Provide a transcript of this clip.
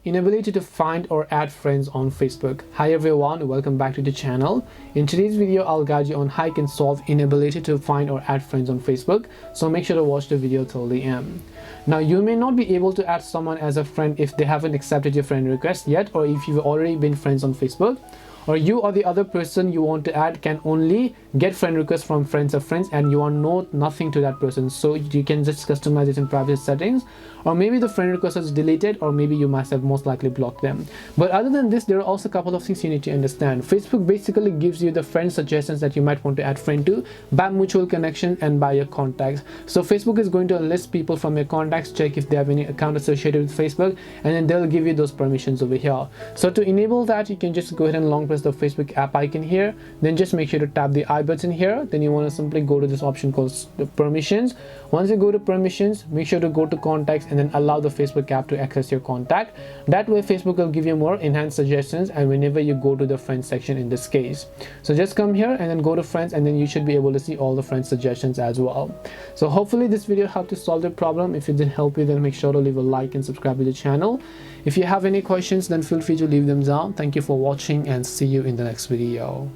inability to find or add friends on Facebook. Hi everyone, welcome back to the channel. In today's video, I'll guide you on how you can solve inability to find or add friends on Facebook. So make sure to watch the video till the end. Now, you may not be able to add someone as a friend if they haven't accepted your friend request yet, or if you've already been friends on Facebook, or you or the other person you want to add can only get friend requests from friends of friends and you are nothing to that person. So you can just customize it in private settings, or maybe the friend request is deleted, or maybe you must have most likely blocked them. But other than this, there are also a couple of things you need to understand. Facebook basically gives you the friend suggestions that you might want to add friend to by mutual connection and by your contacts. So Facebook is going to list people from your contacts, check if they have any account associated with Facebook, and then they'll give you those permissions over here. So to enable that, you can just go ahead and long press the Facebook app icon here, then just make sure to tap the I button here. Then you want to simply go to this option called the permissions. Once you go to permissions, make sure to go to contacts and then allow the Facebook app to access your contact. That way Facebook will give you more enhanced suggestions and whenever you go to the friends section in this case. So just come here and then go to friends, and then you should be able to see all the friends suggestions as well. So hopefully this video helped to solve the problem. If it did help you, then make sure to leave a like and subscribe to the channel. If you have any questions, then feel free to leave them down. Thank you for watching and see you in the next video.